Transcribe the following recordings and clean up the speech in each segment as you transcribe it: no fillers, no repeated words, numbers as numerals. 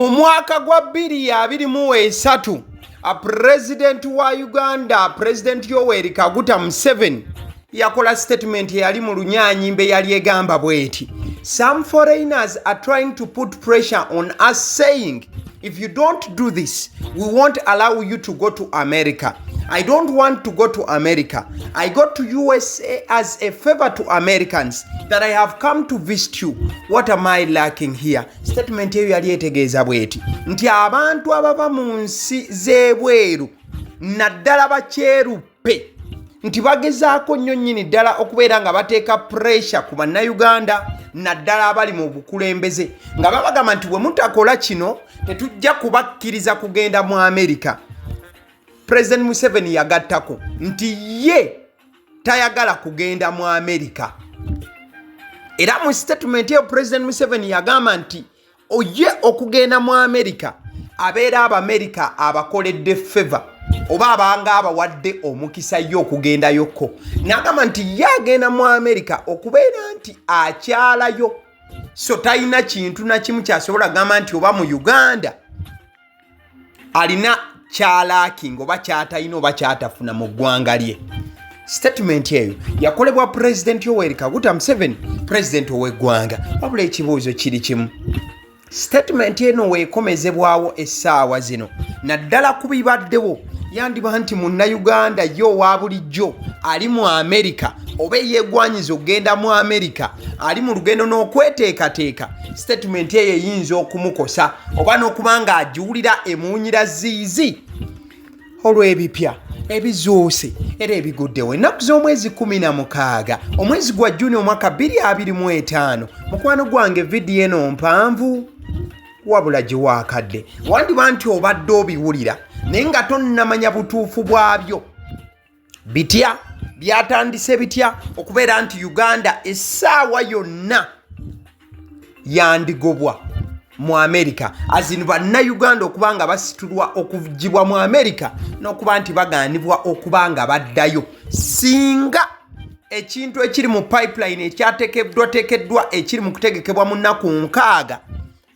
Omwaka gwa 2023 President wa Uganda, President Yoweri Kaguta Museveni yakola statement yali mu lunyanyimbe yali egamba bweti. Some foreigners are trying to put pressure on us saying, if you don't do this, we won't allow you to go to America. I don't want to go to America. I go to USA as a favor to Americans that I have come to visit you. What am I lacking here? Statement eyo yali etegeeza bweti nti abantu abava mu nsi z'ebweru naddala bakyeruppe nti bagezaako nnyo nnyini ddala okubeera nga bateeka pressure ku bannayuganda naddala abali mu bukulembeze nga babagamba nti bwe mutakola kino tetujja kubakkiriza kugenda mu America. President Museveni yagattako nti ye tayagala kugenda mu America. Era mu statement eyo President Museveni yagamba nti oye okugenda mu America abeera Abamerika abakoledde favor oba abanga abawadde omukisa yo okugenda yokko. N'agamba nti ye agenda mu America okubeera nti akyalayo, so talina kintu na kimu kyasobola gamba nti oba mu Uganda alina kyalaakinga oba kyatayina oba kyatafuna mu ggwanga lye. Statement eyo yakolebwa President Yoweri Kaguta Museveni, President ow'eggwanga. Wabula ekibuuzo kiri kimu, statement eno weekomezebwawo essaawa zino naddala ku bibaddewo yandiba nti munnayuganda yo wa bulijjo ali mu America oba yeegwanyiza okugenda mu America ali mu lugendo n'okweteekateeka, statement eyo eyinza okumukosa oba n'okuba nga agiwulira emuwunyira ziizi olw'ebipya ebizuuse era ebiguddewo ennaku z'omwezi 16 omwezi gwa Juni omwaka 2025. Mukwano gwange vidiyo eno mpanvu wabula giwaakadde, wandiba nti obadde obiwulira naye nga tonnamanya butuufu bwabyo. Bitya byatandise bitya okubeera nti Uganda essaawa yonna yandigobwa mu America, azinu bannayuganda okuba nga basitulwa okugibwa mu America n'okuba nti bagaanibwa okuba nga baddayo singa ekintu ekiri mu pipeline ekyatekeddwa ekiri mu kutegekebwa mu nnaku 6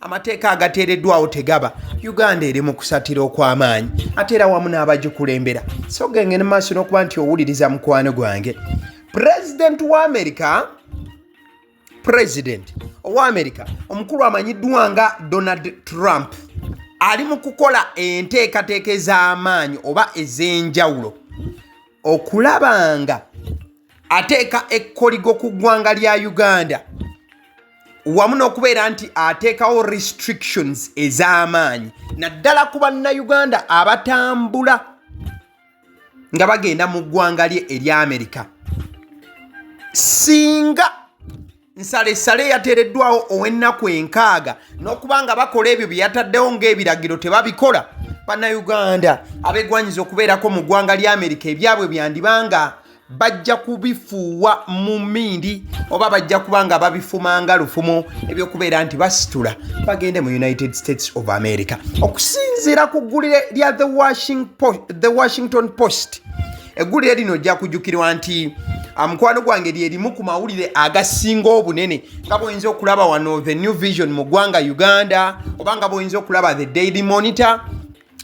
amateeka agateereddwawo tegaba. Uganda eri mu kusatira okw'amaanyi ate era wamu n'abagikulembera. So genge ne maaso n'okuba nti owuliriza mukwano gwange. President wa America omukulu amanyiddwa nga Donald Trump ali mu kukola enteekateeka ez'amaanyi oba ez'enjawulo okulaba nga ateeka ekkoligo ku ggwanga lya Uganda wamu n'okubeera nti ateekawo restrictions ez'amaanyi naddala ku bannayuganda abatambula nga bagenda mu ggwanga lye erya America. Singa nsale yateereddwawo ow'ennaku 6 n'okuba nga bakola ebyo bye yataddewo ng'ebiragiro tebabikola, bannayuganda abeegwanyiza okubeerako mu ggwanga lya America ebyabwe byandibanga bajja kubifuuwa mu mmindi oba bajja kuba nga babifumanga lufumo ebyokubeera nti basitula bagende mu United States of America. Okusinziira ku ggulire lya The Washington Post, eggulire lino ojja kujjukirwa nti mukwano gwange lyerimu ku mawulire agasinga obunene nga bw'oyinza okulaba wano The New Vision mu ggwanga Uganda oba nga bw'oyinza okulaba The Daily Monitor,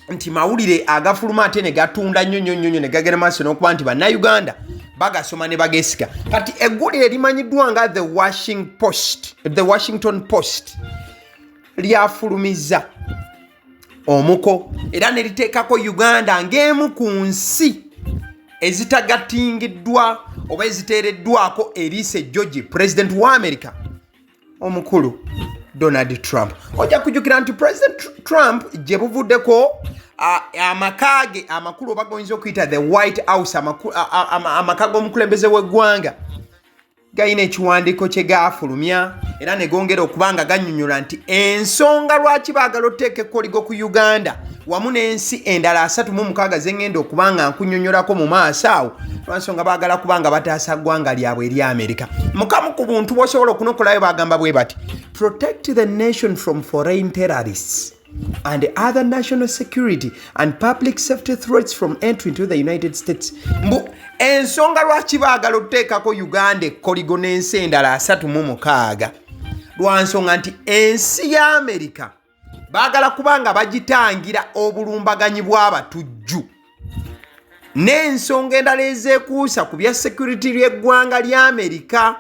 nti mawulire agafuluma ate ne gatunda nnyo ne gagera maaso n'okuba nti bannayuganda bagasoma ne bageesiga. Kati eggulire limanyiddwa nga The Washington Post lyafulumizza omuko era ne liteekako Uganda ng'emu ku nsi ezitagatingiddwa oba eziteereddwako eriise George President wa America omukulu Donald Trump. Ojja kujjukira nti President Trump gye buvuddeko amakaage amakulu oba goyinza okuyita the White House, amaka g'omukulembeze w'eggwanga gayina ekiwandiiko kye gaafulumya era ne gongera okuba nga gannyonnyola nti ensonga lwaki baagala oteeka ekkoligo ku Uganda wamu n'ensi endala 36 zengenda okuba nga nkunnyonnyolako mu maaso awo lwansonga baagala kuba nga bataasa ggwanga lyabwe erya America. Mukamu ku buntu bw'osobola okunokolayo bagamba bwe bati, protect the nation from foreign terrorists and other national security and public safety threats from entry into the United States. Mbu ensonga lwaki baagala oteekako Uganda ekkoligo n'ensi endala 36 lwansonga nti ensi ya America baagala kubanga bagitangira obulumbaganyi bw'abatujju n'ensonga endala ezeekuusa ku bya security ly'eggwanga lya Amerika.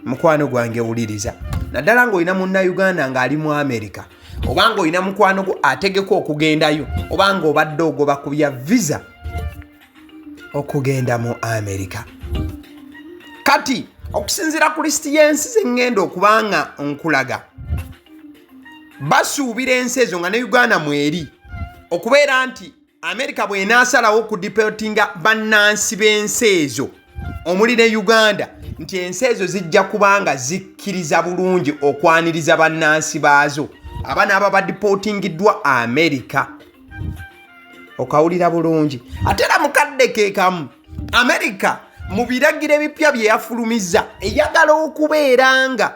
Mukwano gwange wuliriza, naddala ng'olina munnayuganda ng'ali mu Amerika, oba ng'olina mukwano gwo ategeka okugendayo, oba ng'obadde ogoba ku bya visa okugenda mu Amerika. Kati okusinziira ku lisiti y'ensi ze ŋŋenda okubanga nkulaga, basuubira ensi ezo nga ne Uganda mweri okubeera nti Amerika bw'enaasalawo okudipotinga bannansi b'ensi ezo omuli ne Uganda, nti ensi ezo zijja kubanga zikkiriza bulungi okwaniriza bannansi baazo abaana aba badipotingiddwa Amerika. Okawulira bulungi. Ate era mukadde ke kamu, Amerika mu biragiro ebipya bye yafulumizza eyagala okubeera nga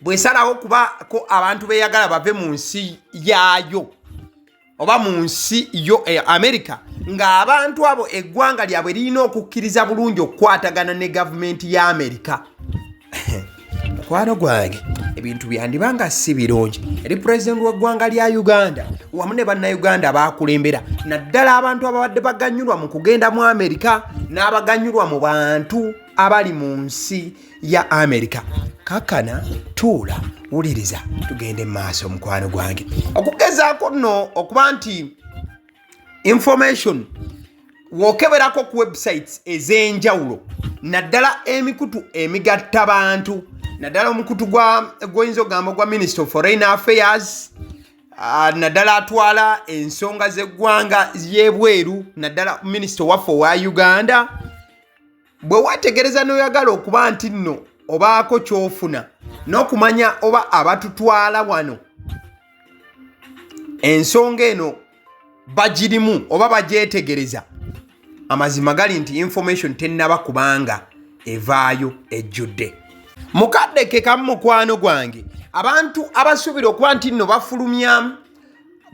bw'esalawo kubako abantu beeyagala bave mu nsi yaayo oba mu nsi yo Amerika, ng'abantu abo eggwanga lyabwe lirina okukkiriza bulungi okukwatagana ne gavumenti ya Amerika. Mukwano gwange, ebintu byandibanga si birungi eri pulezidenti w'eggwanga lya Uganda wamu ne bannayuganda baakulembera, naddala abantu ababadde baganyulwa mu kugenda mu Amerika n'abaganyulwa mu bantu abali mu nsi ya Amerika. Kakana tuula wuliriza tugende mu maaso mukwano gwange. Okugezaako nno okuba nti information wokeberako ku websites ez'enjawulo, naddala emikutu emigatta bantu, naddala omukutu gw'oyinza ogamba gwa Minister of Foreign Affairs, naddala atwala ensonga z'eggwanga y'ebweru, naddala Minister waffe wa Uganda. Bwe weetegereza n'oyagala okuba nti nno obaako ky'ofuna n'okumanya oba abatutwala wano ensonga eno bagirimu oba bagyetegereza, amazima gali nti information tennaba kubanga evaayo ejjudde. Mukadde ke kamu mukwano gwange, abantu abasuubira okuba nti nno bafulumya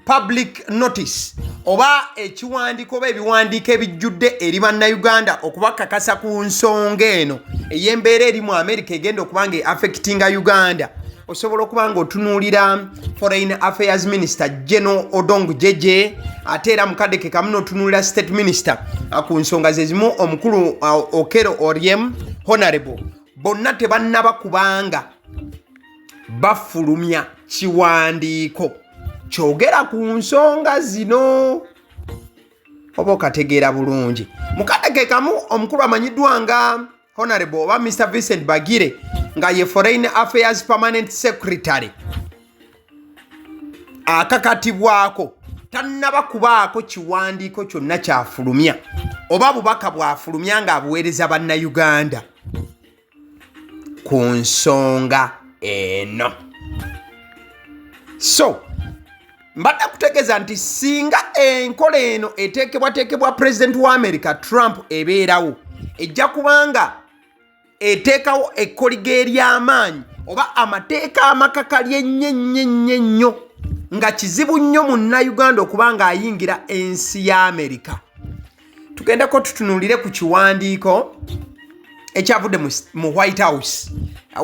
public notice oba ekiwandiiko oba ebiwandiiko ebijjudde eri bannayuganda okubakakasa ku nsonga eno ey'embeera eri mu Amerika egenda okubanga affectinga Uganda, osobola okubanga otunuulira Foreign Affairs Minister General Odong Jeje, ate era mukadde ke kamu n'otunuulira State Minister ku nsonga ze zimu omukulu Okero Oriem Honorable. Bonna tebannaba kubanga bafulumya kiwandiiko kyogera ku nsonga zino. Oba okategeera bulungi. Mukadde ke kamu omukulu amanyiddwa nga Honorable oba Mr. Vincent Bagire nga ye Foreign Affairs Permanent Secretary akakatibwako tannaba kubaako kiwandiiko kyonna kyafulumya oba bubaka bwafulumya ng'abuweereza bannayuganda ku nsonga eno. So mbadde kutegeeza nti singa enkola eno eteekebwateekebwa President wa America Trump ebeerawo, ejja kubanga eteekawo ekkoliga ery'amaanyi oba amateeka amakakali ennyo nga kizibu nnyo munnayuganda okubanga ayingira ensi ya Amerika. Tugendeko tutunuulire ku kiwandiiko ekyavudde mu White House.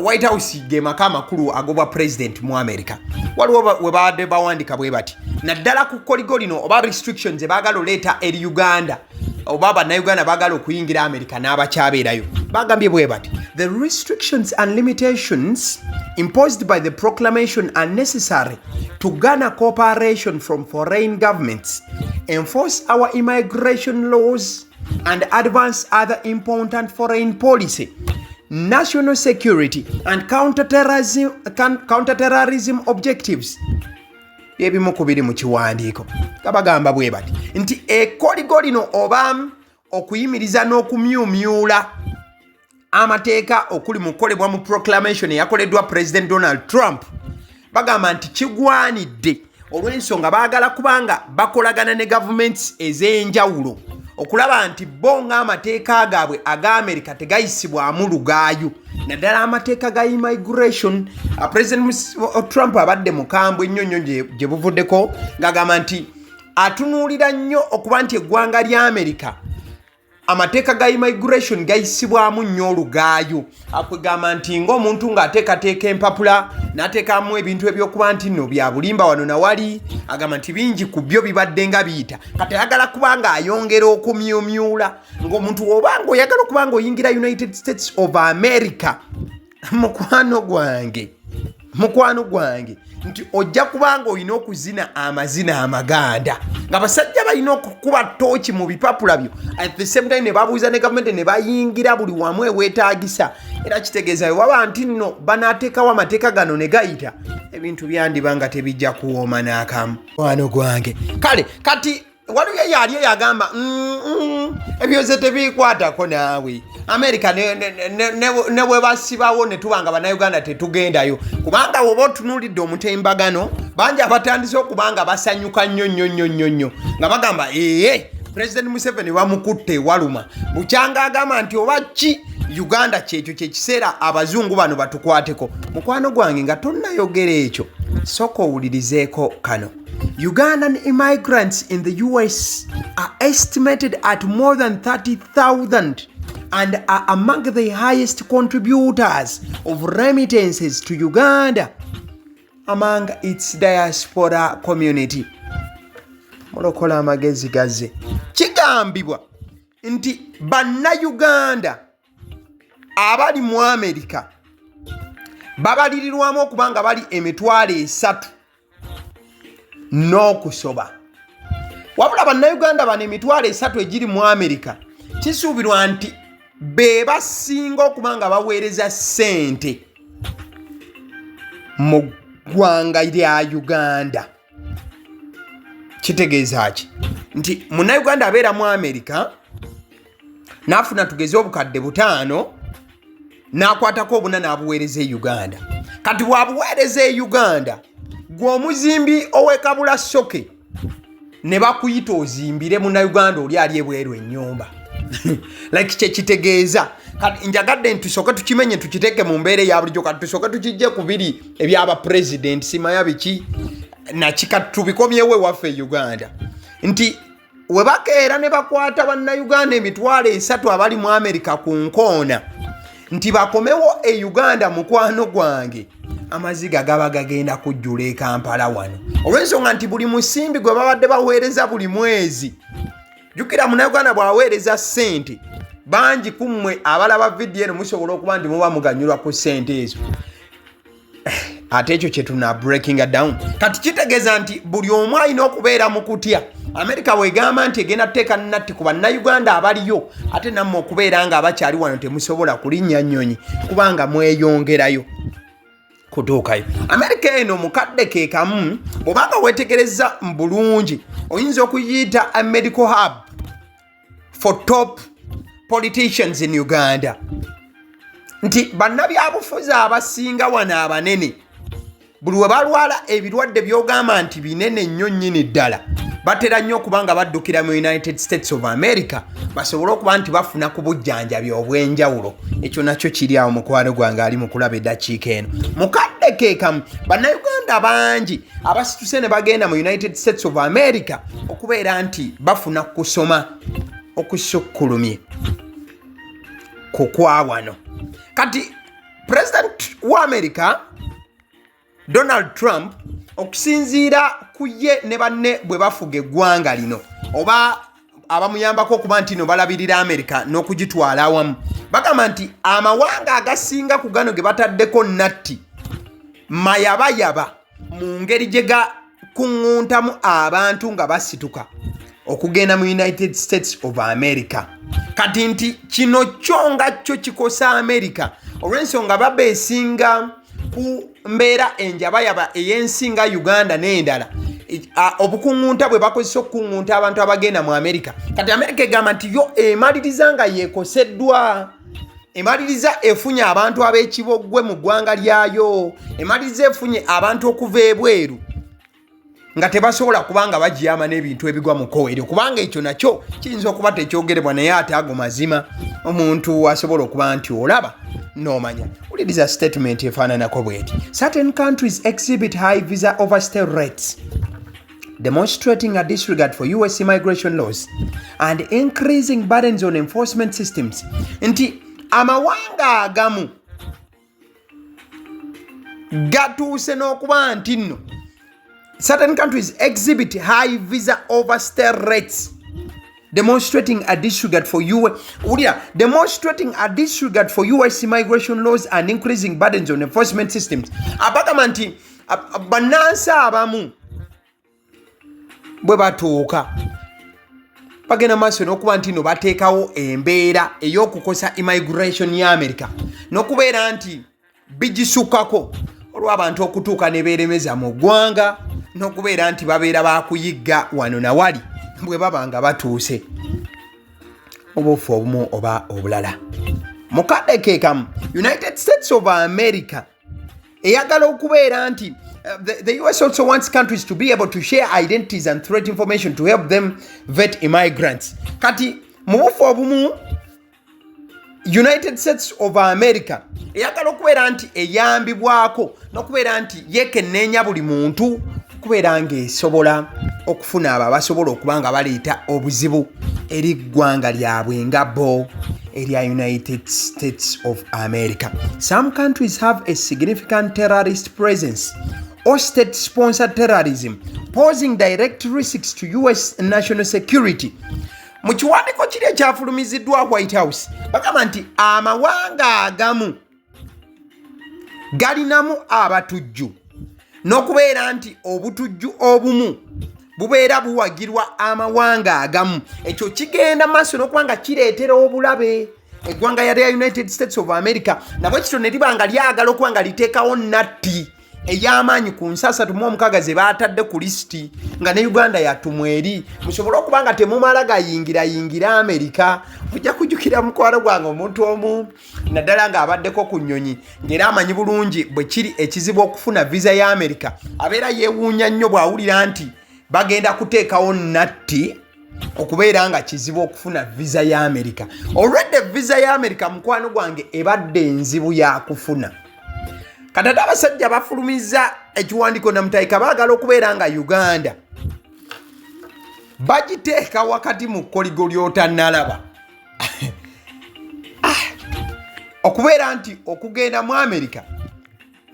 White House ge maka amakulu agobwa president mu Amerika. Waliwo we baadde bawandika bwe bati, naddala ku koligo lino oba restrictions baagala oleeta eri Uganda oba bannayuganda baagala okuyingira Amerika n'abakyabeerayo, bagambye bwe bati, the restrictions and limitations imposed by the proclamation are necessary to garner cooperation from foreign governments, enforce our immigration laws, and advance other important foreign policy, national security, and counterterrorism objectives. Ebimu ku biri mu kiwandiiko kabagamba bwe bati nti ekkoligo lino oba okuyimiriza n'okumyumyula amateeka okuli mu kukolebwa mu proclamation eyakoleddwa President Donald Trump, bagamba nti kigwanidde olw'ensonga baagala kubanga bakolagana ne gavumenti ez'enjawulo okulaba nti bo ng'amateeka gaabwe aga Amerika tegayisibwamu lugaayo, naddala amateeka ga immigration. President Trump abadde mukambwe nnyo gye buvuddeko ng'agamba nti atunuulira nnyo okuba nti eggwanga lya Amerika amateeka ga immigration gayisibwamu nnyo olugaayo akwegamba nti ng'omuntu ng'ateekateeka empapula n'ateekamu ebintu ebyokuba nti nno bya bulimba wano nawali agamba nti bingi ku byo bibadde nga biyita kati ayagala kuba ng'ayongera okumyumyula ng'omuntu oba ng'oyagala okuba ng'oyingira United States of America mukwano gwange nti ojja kubanga olina okuzina amazina amaganda nga basajja balina okukuba tooki mu bipapula byo at the same time ne babuuza ne gavumenti ne bayingira buli wamu eweetaagisa era kitegeeza waba nti nno banaateekawo amateeka gano ne gayita ebintu byandiba nga tebijja kuwooma n'akamu wano gwange kale kati waliyo yali yagamba ebyoze tebikwatako naawe America ne bwebasibawo ne tubanga bannayuganda tetugendayo kubanga woba otunuulidde omutimbagano bangi abatandise okubanga basanyuka nnyo nga bagamba President Museveni bamukutte ewaluma bukyanga agamba nti oba ki Uganda kyekyo kyekiseera abazungu bano batukwateko mukwano gwange nga tonnayogera ekyo sooka owulirizeeko kano. Ugandan immigrants in the US are estimated at more than 30,000 and are among the highest contributors of remittances to Uganda among its diaspora community. Mulokola amagezi gaze. Kigambibwa nti Bana-Uganda abali mu America babalirirwamu okubanga bali emitwalo 3 n'okusoba. Wabula Bannayuganda bano emitwalo 3 egiri mu America kisuubirwa nti be basinga okubanga baweereza ssente mu ggwanga lya Uganda. Kitegeeza ki? Nti Munnayuganda abeera mu America n'afuna tugeze obukadde 5 n'akwatako obuna n'abuweereza e Uganda. Kati bw'abuweereza e Uganda gw'omuzimbi ow'ekabula soke ne bakuyita ozimbire Munnayuganda oli ali ebweru ennyumba. Like kyekitegeeza kati njagadde ntusooke tukimenye tukiteeke mu mbeera ya bulijjo kati tusooke tukijje ku biri ebyaba president simanya biki nakikati tubikomyewo ewaffe e Uganda nti we bakeera ne bakwata Bannayuganda emitwalo 3 abali mu America ku nkoona nti bakomewo e Uganda mukwano gwange amaziga gaba gagenda kujjula e Kampala wano olw'ensonga nti buli musimbi gwe babadde baweereza buli mwezi jukira Munnayuganda bw'aweereza ssente bangi kummwe abalaba vidiyo eno musobola okuba nti muba muganyulwa ku ssente ezo ate ekyo kye tuna breaking down kati kitegeeza nti buli omu alina okubeera mu kutya America bw'egamba nti egenda kuteeka nnatti ku Bannayuganda abaliyo ate nammwe okubeera nga abakyali wano temusobola kulinnya nnyonyi kubanga mweyongerayo kutuukayo. America eno mukadde ke kamu bw'obanga weetegereza bulungi oyinza okuyita a medical hub for top politicians in Uganda nti bannabyabufuzi abasinga wano abanene buli we balwala ebirwadde by'ogamba nti binene nnyo nnyini ddala batera nnyo okubanga baddukira mu United States of America basobole okuba nti bafuna ku bujjanjabi obw'enjawulo. Ekyo nakyo kiri awo mukwano gwange ali mu kulaba eddakiika eno mukadde ke kamu Bannayuganda bangi abasituse ne bagenda mu United States of America okubeera nti bafuna kusoma okusukkulumye ku kwa wano. Kati President wa America Donald Trump okusinziira ku ye ne banne bwe bafuga eggwanga lino oba abamuyambako okuba nti no balabirira America n'okugitwala awamu bagamba nti amawanga agasinga ku gano ge bataddeko nnatti mayabayaba mu ngeri gye gakuŋŋuntamu abantu nga basituka okugenda mu United States of America. Kati nti kino kyo nga kyo kikosa America olw'ensonga babeesinga ku mbeera enjabayaba ey'ensinga Uganda n'endala obukuŋŋunta bwe bakozesa okukuŋŋunta abantu abagenda mu America. Kati America egamba nti yo emaliriza nga yeekoseddwa emaliriza efunye abantu ab'ekiboggwe mu ggwanga lyayo emaliriza efunye abantu okuva ebweru nga tebasobola kubanga bagiyama n'ebintu ebigwa mu kowero kubanga ekyo nakyo kiyinza okuba tekyogerebwa naye ate ago mazima omuntu asobola okuba nti olaba n'omanya. Uliriza statement efaananako bweti. Certain countries exhibit high visa overstay rates demonstrating a disregard for US immigration laws and increasing burdens on enforcement systems. Nti amawanga agamu gatuuse n'okuba nti nno certain countries exhibit high visa overstay rates, demonstrating a disregard for US immigration laws and increasing burdens on enforcement systems. Abagamba nti bannansi abamu bwe batuuka bagenda maaso n'okuba nti no bateekawo embeera ey'okukosa immigration ya America n'okubeera nti bigisukako olw'abantu okutuuka ne beeremeza mu ggwanga n'okubeera nti babeera bakuyigga wano na wali bwe baba nga batuuse obufu obumu oba obulala. Mukadde ke kamu United States of America eyagala okubeera nti the US also wants countries to be able to share identities and threat information to help them vet immigrants. Kati mu bufu obumu United States of America eyagala okubeera nti eyambibwako n'okubeera nti yekenneenya buli muntu kubeera ng'esobola okufuna abo abasobola okuba nga baleeta obuzibu eri ggwanga lyabwe nga bo erya United States of America. Some countries have a significant terrorist presence or state-sponsored terrorism, posing direct risks to US national security. Mu kiwandiiko kiri ekyafulumiziddwa White House bagamba nti amawanga agamu galinamu abatujju n'okubeera nti obutujju obumu bubeera buwagirwa amawanga agamu. Ekyo kigenda maaso n'okuba nga kireetera obulabe eggwanga ya United States of America nabwe kityo ne liba nga lyagala okuba nga liteekawo natti ey'amaanyi ku nsi 36 ze baatadde ku lisiti nga ne Uganda yatumwa eri musobole okuba nga temumala gayingira Amerika. Ojja kujjukira mukwano gwange omuntu omu naddala ng'abaddeko ku nnyonyi ng'era amanyi bulungi bwe kiri ekizibu okufuna visa ya Amerika abeera yeewuunya nnyo bw'awulira nti bagenda kuteekawo natti okubeera nga kizibu okufuna visa ya Amerika. Olwedde visa ya Amerika mukwano gwange ebadde enzibu ya kufuna. Katata abasajja bafulumiza ekiwandiiko namutayika baagala okubeera nga Uganda bagiteeka wakati mu koligo ly'otannalaba okubeera nti okugenda mu Amerika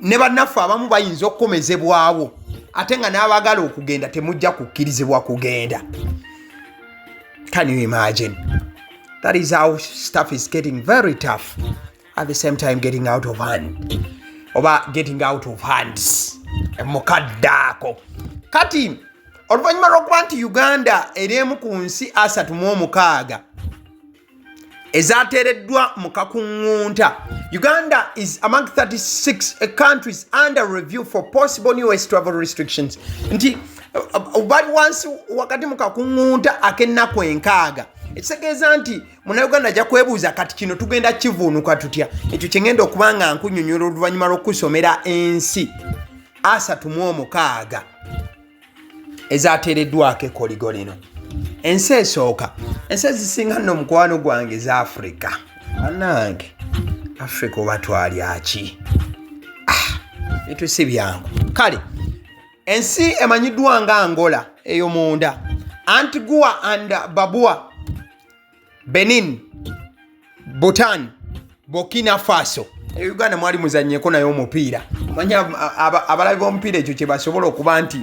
ne bannaffe abamu bayinza okukomezebwawo ate nga n'abagala okugenda temujja kukkirizibwa kugenda. Can you imagine? That is how stuff is getting very tough, at the same time getting out of hand. Oba getting out of hands. Mukaddaako. Kati oluvannyuma lw'okuba nti Uganda eri emu ku nsi 36 ezaateereddwa mu kakuŋŋunta. Uganda is among 36 countries under review for possible US travel restrictions. Nti bali wansi wakati mu kakuŋŋunta ak'ennaku 6. Ekitegeeza nti Munnayuganda ajja kwebuuza kati kino tugenda kivuunuka tutya. Ekyo kye ngenda okuba nga nkunnyonnyola oluvannyuma lw'okusomera ensi 36 ezaateereddwako ekkoligo lino. Ensi esooka, ensi ezisinga nno mukwano gwange za Africa. Bannange Africa oba twalya ki? Bintu si byangu. Kale ensi emanyiddwa nga Angola ey'omunda, Antigua and Barbuda, Benin, Bhutan, Burkina Faso. Uganda mwali muzannyeko nayo omupiira. Manya abalabi b'omupiira ekyo kye basobola okuba nti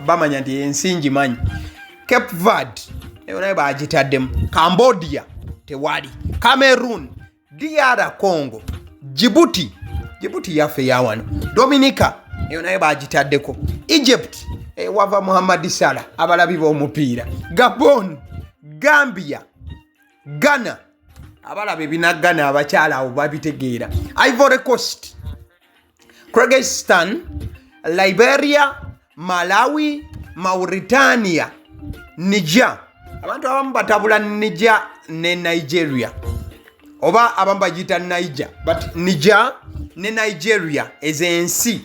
bamanya nti ensi ngimanyi. Cape Verde eyo nayo baagitaddemu. Cambodia tewali. Cameroon, DR Congo, Djibouti yaffe ya wano. Dominica eyo nayo baagitaddeko. Egypt wava Muhammad Salah abalabi b'omupiira. Gabon, Gambia, Ghana abalabe binagana abakyala abo babitegeera. Ivory Coast, Kyrgyzstan, Liberia, Malawi, Mauritania, Niger. Abantu abamu batabula Niger ne Nigeria oba abamu bagiyita Niger, but Niger ne Nigeria ezensi.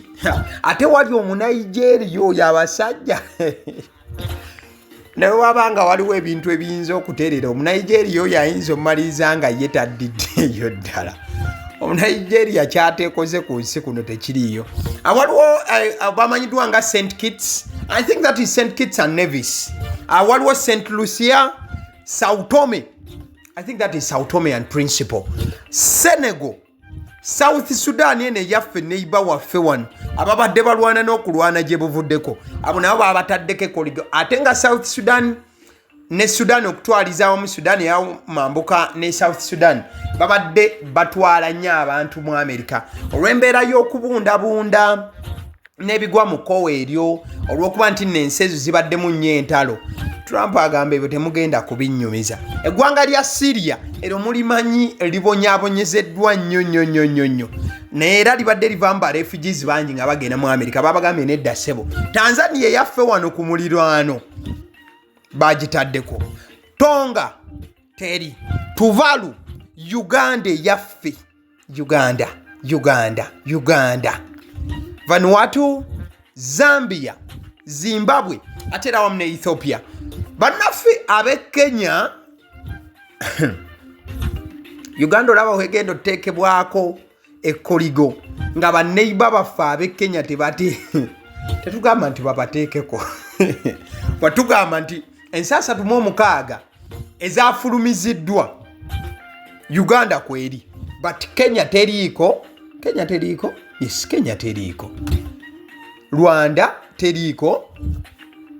Ate wali omunigeria oyo abasajja naye wabanga waliwo ebintu ebiyinza okuteerera omunigeria oyo ayinza omumaliriza nga ye taddiddeeyo ddala. Nigeria kyateekoze ku nsi kuno tekiriyo. Waliwo bamanyiddwa nga St. Kitts. I think that is St. Kitts and Nevis. Waliwo St. Lucia, Sao Tome. I think that is Sao Tome and Principe. Senegal, South Sudan yene yaffe neighbor waffe wano ababadde balwana n'okulwana gye buvuddeko abo nabo babataddeko ekoligo ate nga South Sudan ne Sudan okutwaliza awamu Sudan ya mambuka ne South Sudan babadde batwala nnyo abantu mu America olw'embeera y'okubundabunda n'ebigwa mu kkowe eryo olw'okuba nti n'ensi ezo zibaddemu nnyo entalo. Trump agamba ebyo temugenda kubinnyumiza. Eggwanga lya Syria ero mulimanyi libonyaabonyezeddwa nnyo naye era libadde livaamu ba refugees bangi nga bagenda mu America babagambye nedda ssebo. Tanzania yaffe wano ku mulirwano bagitaddeko. Tonga teri. Tuvalu Uganda yaffe. Uganda. Vanuatu, Zambia, Zimbabwe, ate era wamu ne Ethiopia. Bannaffe ab'e Kenya Uganda olaba wegenda oteekebwako ekkoligo nga banneiba baffe ab'e Kenya tetugamba nti babateekeko watugamba nti ensi 36 ezafulumiziddwa Uganda kweri but Kenya teriiko. Yes, Kenya teriiko. Rwanda teriiko.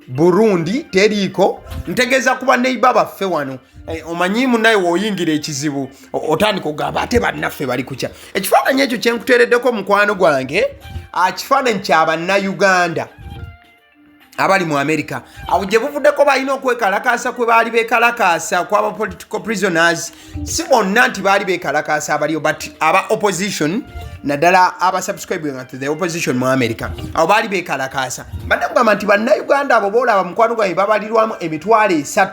Burundi teriiko. Ntegeeza kuba neiba baffe wano. Omanyi munnaye w'oyingira ekizibu otandika ogamba ate bannaffe bali kukya. Ekifaananyi ekyo kye nkuteereddeko mukwano gwange kifaananyi kya bannayuganda abali mu America. Awo gye buvuddeko balina okwekalakaasa kwe baali beekalakaasa kw'aba political prisoners. Si bonna nti baali beekalakaasa abaliyo but aba opposition naddala abasubscribing to the opposition mu America abo baali beekalakaasa. Badde kugamba nti bannayuganda abo boolaba mukwano gwange babalirwamu emitwalo 3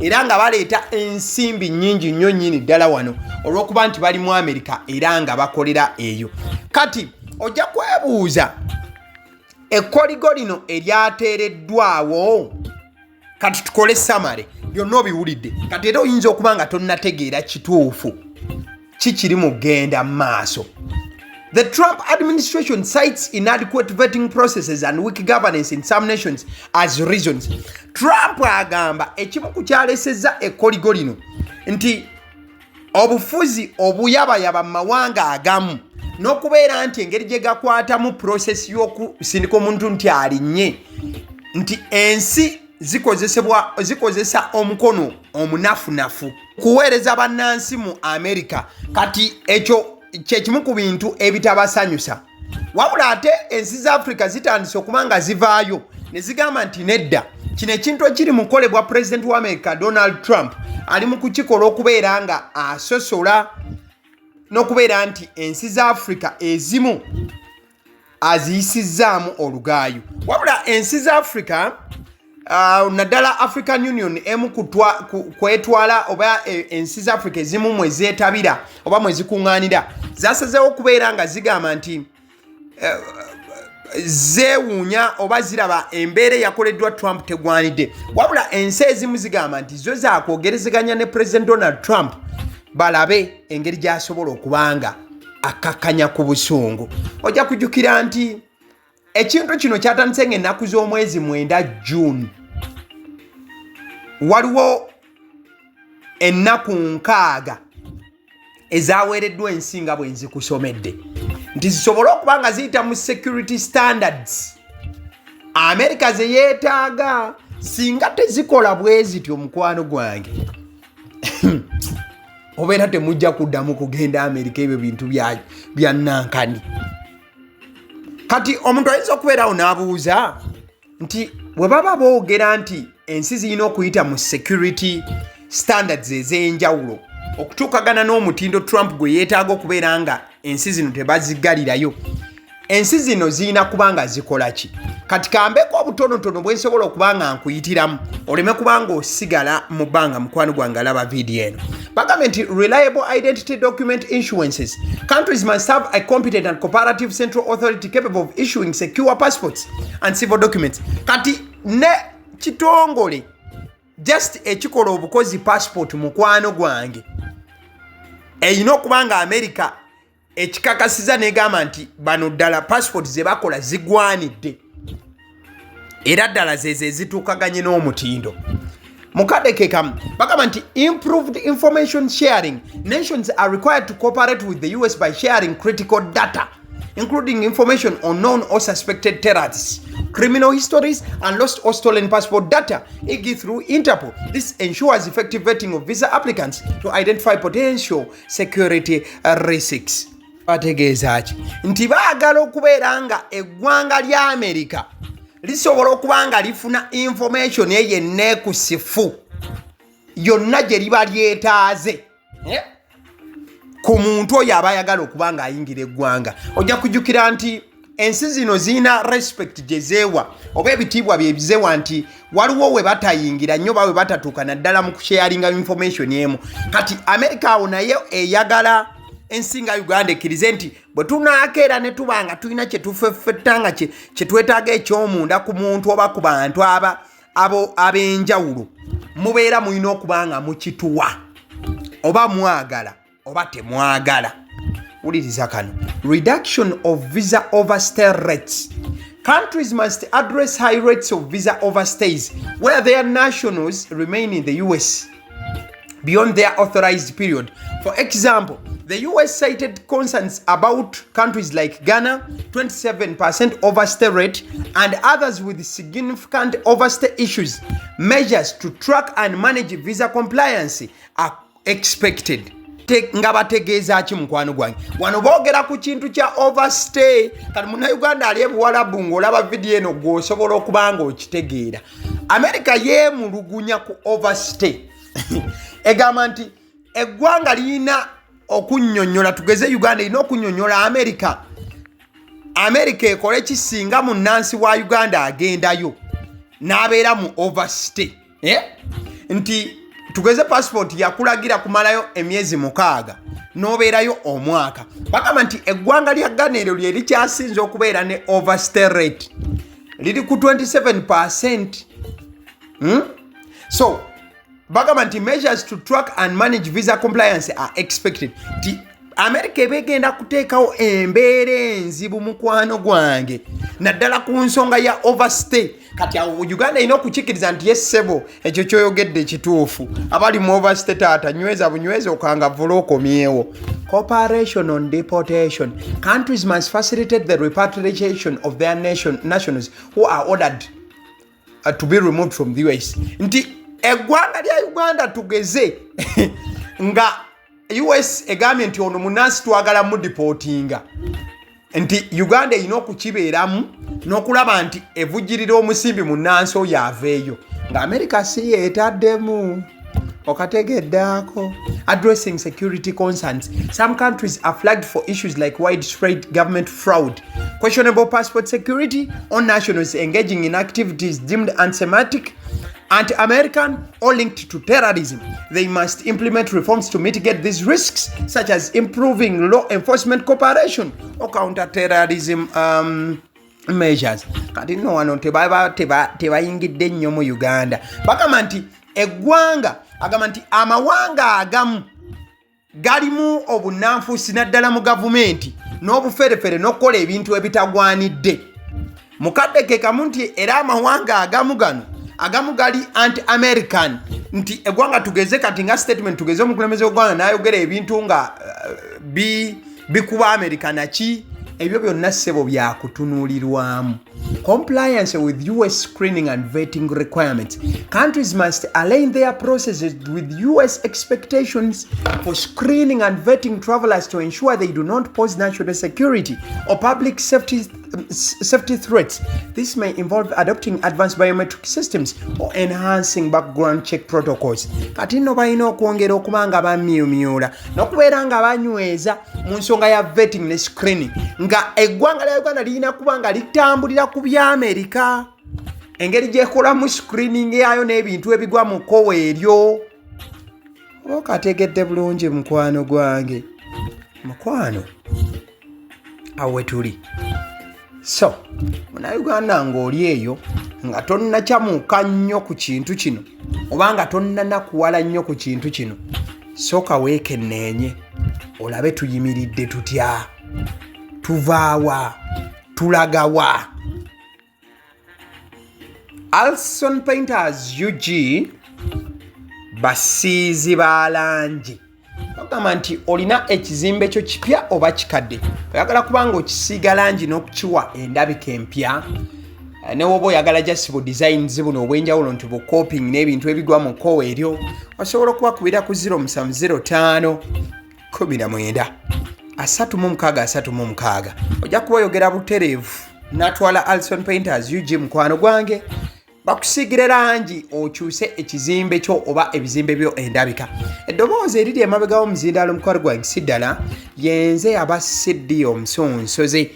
era nga baleeta ensimbi nnyingi nnyo nnyini ddala wano olw'okuba nti bali mu America era nga bakolera eyo. Kati ojja kwebuuza ekkoligo lino eryateereddwawo kati tukole samale byonna obiwulidde kati era oyinza okuba nga tonnategeera kituufu kikiri mu genda mu maaso. The Trump administration cites inadequate vetting processes and weak governance in some nations as reasons. Trump agamba ekimu ku kyalesezza ekkoligo lino nti obufuzi obuyabayaba mu mawanga agamu n'okubeera nti engeri gye gakwatamu process y'okusindika omuntu nti alinnye nti ensi zikozesa omukono omunafunafu kuweereza bannansi mu America. Kati ekyo kyekimu ku bintu ebitabasanyusa. Wabula ate ensi za Africa zitandise okuba nga zivaayo ne zigamba nti nedda kino ekintu ekiri mu kukolebwa President wa America Donald Trump ali mu kukikola okubeera nga asosola n'okubeera nti ensi za Africa ezimu aziyisizzaamu olugaayo. Wabula ensi za Africa naddala African Union emu kwetwala oba ensi za Africa ezimu mwe zeetabira oba mwe zikuŋŋaanira zasazeewo okubeera nga zigamba nti zeewuunya oba ziraba embeera eyakoleddwa Trump tegwanidde. Wabula ensi ezimu zigamba nti zo zaakwogerezeganya ne President Donald Trump balabe engeri gy'asobola okubanga akakkanya ku busungu. Ojja kujjukira nti ekintu kino kyatandise ng'ennaku z'omwezi 9 June. Waliwo ennaku 6 ezaaweereddwa ensi nga bwe nzikusomedde nti zisobole okuba nga ziyita mu security standards America ze yeetaaga singa tezikola bwe zityo mukwano gwange obeera temujja kuddamu kugenda America ebyo bintu bya nankani. Kati omuntu ayinza okubeerawo n'abuuza nti bwe baba boogera nti ensi zirina okuyita mu security standards ez'enjawulo okutuukagana n'omutindo Trump gwe yeetaaga okubeera nga ensi zino tebaziggalirayo, ensi zino zirina kuba nga zikola ki? Kati kambeko obutonotono bwe nsobola okuba nga nkuyitiramu oleme kuba nga osigala mu bbanga mukwano gwange alaba vidiyo eno. Bagambye nti reliable identity document issuances. Countries must have a competent and cooperative central authority capable of issuing secure passports and civil documents. Kati ne kitongole just ekikola obukozi passport mukwano gwange eyina okuba nga America ekikakasiza negamba nti bano ddala passport ze bakola zigwanidde era ddala zeze zituukaganye n'omutindo. Mukadde kamu bagamba nti improved information sharing. Nations are required to cooperate with the US by sharing critical data, including information on known or suspected terrorists, criminal histories, and lost or stolen passport data, e.g. through Interpol. This ensures effective vetting of visa applicants to identify potential security risks. Bategeeza ki nti baagala okubeera nga eggwanga lya America lisobola okuba nga lifuna information eyenneekusifu yonna gye liba lyetaaze ku muntu oyo aba ayagala okuba nga ayingira eggwanga. Ojja kujjukira nti ensi zino zirina respect gye zeewa oba ebitiibwa bye bizeewa nti waliwo we batayingira nnyo ba we batatuuka naddala mu kusharinga information emu. Kati America awo naye eyagala ensi nga Uganda ekkirize nti bwe tunaakeera ne tuba nga tulina kye tufeffetta kye twetaaga eky'omunda ku muntu oba ku bantu abo ab'enjawulo mubeera mulina okuba nga mukituwa oba mwagala oba temwagala. Wuliriza kano. Reduction of visa overstay rates. Countries must address high rates of visa overstays where their nationals remain in the US beyond their authorized period. For example, the US cited concerns about countries like Ghana, 27% overstay rate, and others with significant overstay issues. Measures to track and manage visa compliance are expected. Nga bategeeza ki mukwano gwange wano boogera ku kintu kya overstay. Kati muna Uganda ali ebuwalabu ng'olaba vidiyo eno gw'osobola okuba nga okitegeera. America yeemulugunya ku overstay egamba nti eggwanga lirina okunnyonnyola tugeze Uganda erina okunnyonnyola America ekole kisinga munnansi wa Uganda agendayo n'abeera mu overstay nti tugeze passport yakulagira kumalayo emyezi 6 n'obeerayo omwaka. Bagamba nti eggwanga lya Ghana eryo lye likyasinze okubeera ne overstay rate liri ku 27%. So bagamba nti measures to track and manage visa compliance are expected. America ebegenda kuteekawo embeera enzibu mukwano gwange naddala ku nsonga ya overstay. Kati awo Uganda erina okukikkiriza nti yessebo ekyo kyoyogedde kituufu abali mu overstay taata nyweza bunyweza okanga vula okomyewo. Cooperation on deportation. Countries must facilitate the repatriation of their nationals who are ordered to be removed from the US. Nti eggwanga lya Uganda tugeze nga US egambye nti ono munansi twagala mu deportinga nti Uganda erina okukibeeramu n'okulaba nti evujjirira omusimbi munansi oyo aveeyo nga America si yeetaddemu okategeddaako. Addressing security concerns. Some countries are flagged for issues like widespread government fraud, questionable passport security, or nationals engaging in activities deemed anti-Semitic, anti-American, or linked to terrorism. They must implement reforms to mitigate these risks, such as improving law enforcement cooperation or counter-terrorism measures. Kati no wano tebayingidde nnyo mu Uganda. Bagamba nti eggwanga agamba nti amawanga agamu galimu obunanfuusi naddala mu gavumenti n'obuferefere n'okukola ebintu ebitagwanidde. Mukadde ke kamu nti era amawanga agamu gali anti-American. Nti eggwanga tugeze kati nga statement tugeze omukulembeze w'eggwanga n'ayogera ebintu nga bikuba America naki ebyo byonna ssebo byakutunuulirwamu. Compliance with US screening and vetting requirements. Countries must align their processes with US expectations for screening and vetting travelers to ensure they do not pose national security or public safety threats. This may involve adopting advanced biometric systems or enhancing background check protocols. Kati nno balina okwongera okuba nga bamyumyula n'okubeera nga banyweza mu nsonga ya vetting ne screening nga eggwanga lya Uganda lirina kuba nga litambulira ku bya America engeri gyekolamu screening yayo n'ebintu ebigwa mu kkowa eryo. Okategedde bulungi mukwano gwange, mukwano awe tuli. So Munnayuganda ng'oli eyo nga tonnakyamuuka nnyo ku kintu kino oba nga tonnanakuwala nnyo ku kintu kino, sooka weekenneenye olabe tuyimiridde tutya, tuvaawa, tulagawa. Alson Painters UG basiizi ba langi bagamba nti olina ekizimbe kyo kipya oba kikadde, oyagala kubanga okisiiga langi n'okukiwa endabika empya, ne woba oyagala jasibu designs buno obwenjawulo nti bukoping n'ebintu ebigwa mu kkowa eryo, osobola okubakubira ku 0705 19 36 ojja kuba oyogera butereevu n'atwala Alson Painters UG mukwano gwange bakusiigire langi okyuse ekizimbe kyo oba ebizimbe byo endabika. Eddoboozi eriri emabega w'omuzindaalo mukwano gwange si ddala yenze aba Siddi omusonsoze.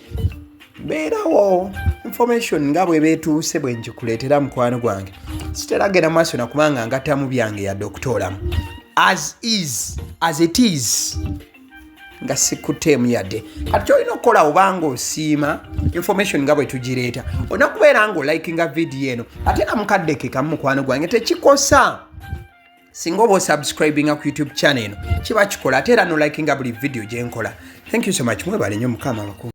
Beerawo information nga bwe beetuuse bwe njikuleetera mukwano gwange, siteragenda maaso nakubanga ngattamu byange yadde okutoolamu as it is nga sikuteemu yadde. Kati kyolina okukola obanga osiima information nga bwe tugireeta, olina kubeera nga olikinga vidiyo eno ate nga mukaddeke kamu mukwano gwange tekikosa. Singa oba osubscribinga ku YouTube channel eno kiba kikola, ate era nolikinga buli vidiyo gye nkola. Thank you so much. Mwebale nnyo Mukama.